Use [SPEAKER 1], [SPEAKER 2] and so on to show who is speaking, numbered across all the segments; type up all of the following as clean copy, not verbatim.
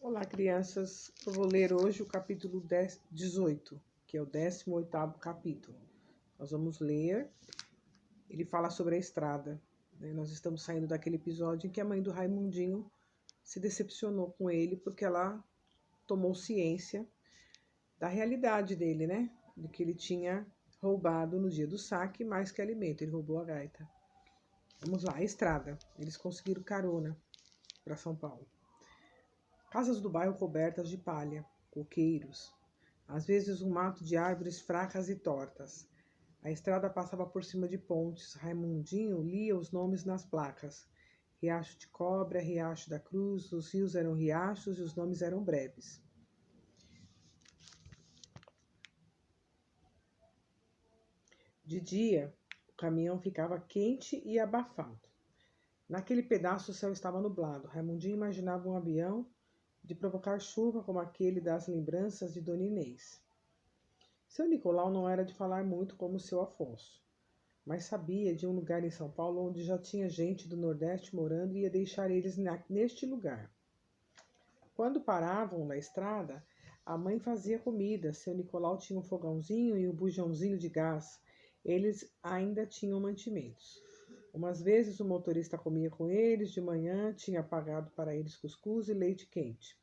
[SPEAKER 1] Olá, crianças. Eu vou ler hoje o capítulo 18, que é o 18º capítulo. Nós vamos ler, ele fala sobre a estrada, né? Nós estamos saindo daquele episódio em que a mãe do Raimundinho se decepcionou com ele porque ela tomou ciência da realidade dele, né? De que ele tinha roubado no dia do saque mais que alimento, ele roubou a gaita. Vamos lá, a estrada. Eles conseguiram carona para São Paulo. Casas do bairro cobertas de palha, coqueiros, às vezes um mato de árvores fracas e tortas. A estrada passava por cima de pontes. Raimundinho lia os nomes nas placas. Riacho de Cobra, Riacho da Cruz, os rios eram riachos e os nomes eram breves. De dia, o caminhão ficava quente e abafado. Naquele pedaço o céu estava nublado. Raimundinho imaginava um avião de provocar chuva como aquele das lembranças de Dona Inês. Seu Nicolau não era de falar muito como seu Afonso, mas sabia de um lugar em São Paulo onde já tinha gente do Nordeste morando e ia deixar eles neste lugar. Quando paravam na estrada, a mãe fazia comida. Seu Nicolau tinha um fogãozinho e um bujãozinho de gás. Eles ainda tinham mantimentos. Umas vezes o motorista comia com eles, de manhã tinha pagado para eles cuscuz e leite quente.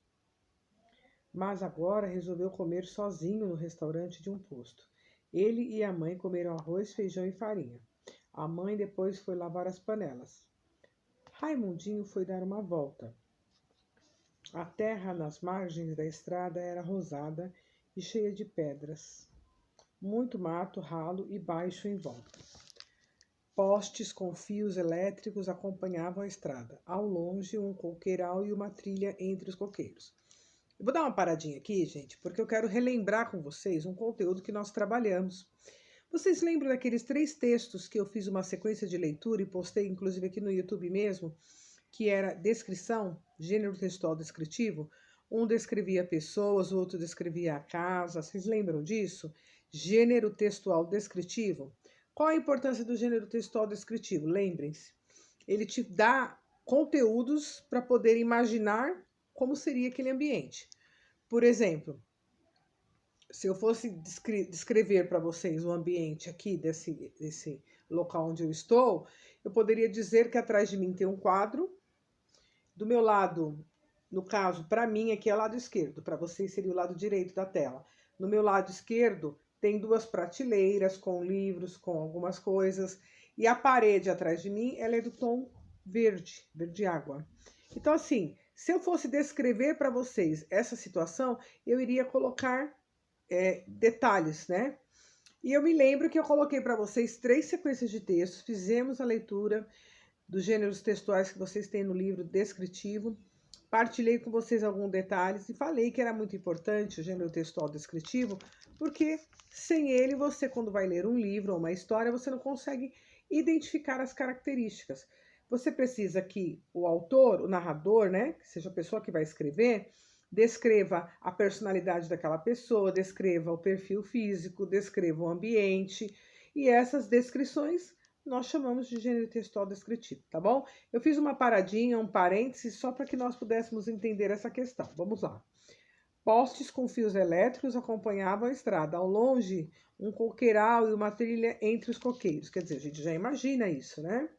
[SPEAKER 1] Mas agora resolveu comer sozinho no restaurante de um posto. Ele e a mãe comeram arroz, feijão e farinha. A mãe depois foi lavar as panelas. Raimundinho foi dar uma volta. A terra nas margens da estrada era rosada e cheia de pedras. Muito mato ralo e baixo em volta. Postes com fios elétricos acompanhavam a estrada. Ao longe, um coqueiral e uma trilha entre os coqueiros. Eu vou dar uma paradinha aqui, gente, porque eu quero relembrar com vocês um conteúdo que nós trabalhamos. Vocês lembram daqueles 3 textos que eu fiz uma sequência de leitura e postei, inclusive, aqui no YouTube mesmo, que era descrição, gênero textual descritivo? Um descrevia pessoas, o outro descrevia a casa. Vocês lembram disso? Gênero textual descritivo. Qual a importância do gênero textual descritivo? Lembrem-se, ele te dá conteúdos para poder imaginar como seria aquele ambiente. Por exemplo, se eu fosse descrever para vocês o ambiente aqui desse local onde eu estou, eu poderia dizer que atrás de mim tem um quadro. Do meu lado, no caso, para mim aqui é o lado esquerdo, para vocês seria o lado direito da tela. No meu lado esquerdo tem 2 prateleiras com livros, com algumas coisas, e a parede atrás de mim, ela é do tom verde, verde água. Então, assim, se eu fosse descrever para vocês essa situação, eu iria colocar detalhes, né? E eu me lembro que eu coloquei para vocês 3 sequências de textos, fizemos a leitura dos gêneros textuais que vocês têm no livro descritivo, partilhei com vocês alguns detalhes e falei que era muito importante o gênero textual descritivo, porque sem ele você, quando vai ler um livro ou uma história, você não consegue identificar as características. Você precisa que o autor, o narrador, né, que seja a pessoa que vai escrever, descreva a personalidade daquela pessoa, descreva o perfil físico, descreva o ambiente, e essas descrições nós chamamos de gênero textual descritivo, tá bom? Eu fiz uma paradinha, um parênteses, só para que nós pudéssemos entender essa questão. Vamos lá. Postes com fios elétricos acompanhavam a estrada. Ao longe, um coqueiral e uma trilha entre os coqueiros. Quer dizer, a gente já imagina isso, né?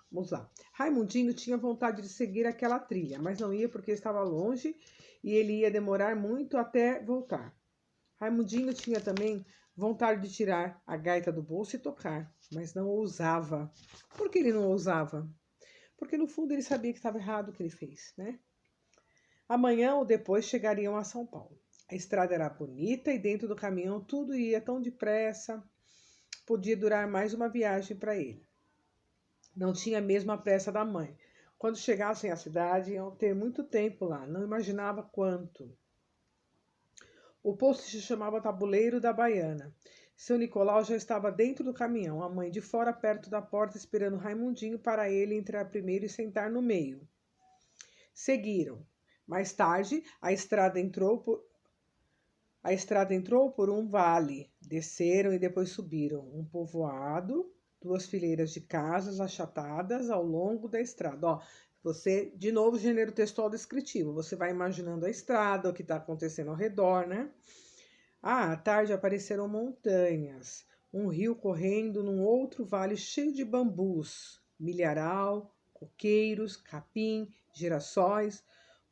[SPEAKER 1] Vamos lá. Raimundinho tinha vontade de seguir aquela trilha, mas não ia porque estava longe e ele ia demorar muito até voltar. Raimundinho tinha também vontade de tirar a gaita do bolso e tocar, mas não ousava. Por que ele não ousava? Porque no fundo ele sabia que estava errado o que ele fez, né? Amanhã ou depois chegariam a São Paulo. A estrada era bonita e dentro do caminhão tudo ia tão depressa, podia durar mais uma viagem para ele. Não tinha mesmo a pressa da mãe. Quando chegassem à cidade, iam ter muito tempo lá, não imaginava quanto. O posto se chamava Tabuleiro da Baiana. Seu Nicolau já estava dentro do caminhão, a mãe de fora, perto da porta, esperando Raimundinho para ele entrar primeiro e sentar no meio. Seguiram. Mais tarde, a estrada entrou por um vale. Desceram e depois subiram. Um povoado, 2 fileiras de casas achatadas ao longo da estrada. Ó, Você, de novo, gênero textual descritivo. Você vai imaginando a estrada, o que está acontecendo ao redor, né? À tarde apareceram montanhas, um rio correndo num outro vale cheio de bambus, milharal, coqueiros, capim, girassóis,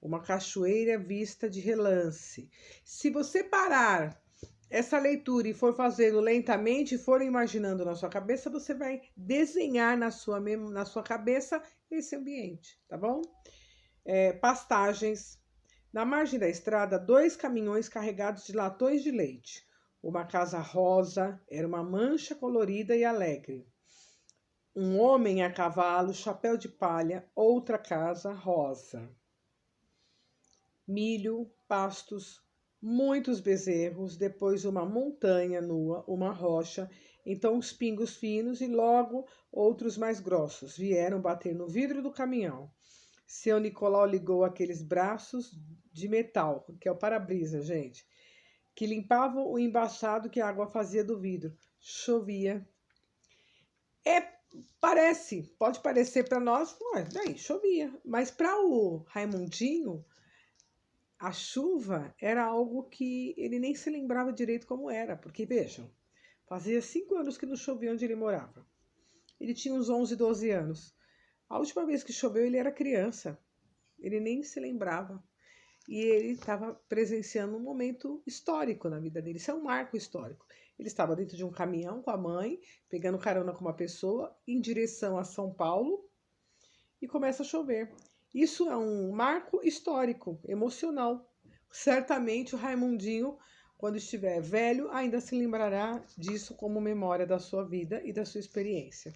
[SPEAKER 1] uma cachoeira vista de relance. Se você parar essa leitura e for fazendo lentamente, for imaginando na sua cabeça, você vai desenhar na sua cabeça esse ambiente, tá bom? Pastagens. Na margem da estrada, 2 caminhões carregados de latões de leite. Uma casa rosa, era uma mancha colorida e alegre. Um homem a cavalo, chapéu de palha, outra casa rosa. Milho, pastos, muitos bezerros, depois uma montanha nua, uma rocha, então os pingos finos e logo outros mais grossos vieram bater no vidro do caminhão. Seu Nicolau ligou aqueles braços de metal, que é o para-brisa, gente, que limpavam o embaçado que a água fazia do vidro. Chovia. Pode parecer para nós, mas daí chovia. Mas para o Raimundinho, a chuva era algo que ele nem se lembrava direito como era, porque vejam, fazia 5 anos que não chovia onde ele morava. Ele tinha uns 11, 12 anos. A última vez que choveu, ele era criança. Ele nem se lembrava. E ele estava presenciando um momento histórico na vida dele. Isso é um marco histórico. Ele estava dentro de um caminhão com a mãe, pegando carona com uma pessoa, em direção a São Paulo, e começa a chover. Isso é um marco histórico, emocional. Certamente o Raimundinho, quando estiver velho, ainda se lembrará disso como memória da sua vida e da sua experiência.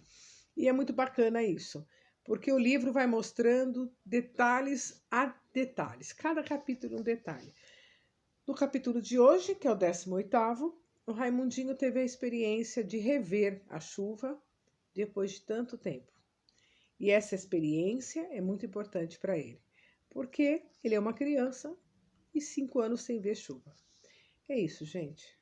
[SPEAKER 1] E é muito bacana isso, porque o livro vai mostrando detalhes a detalhes, cada capítulo um detalhe. No capítulo de hoje, que é o 18º, o Raimundinho teve a experiência de rever a chuva depois de tanto tempo. E essa experiência é muito importante para ele, porque ele é uma criança e 5 anos sem ver chuva. É isso, gente.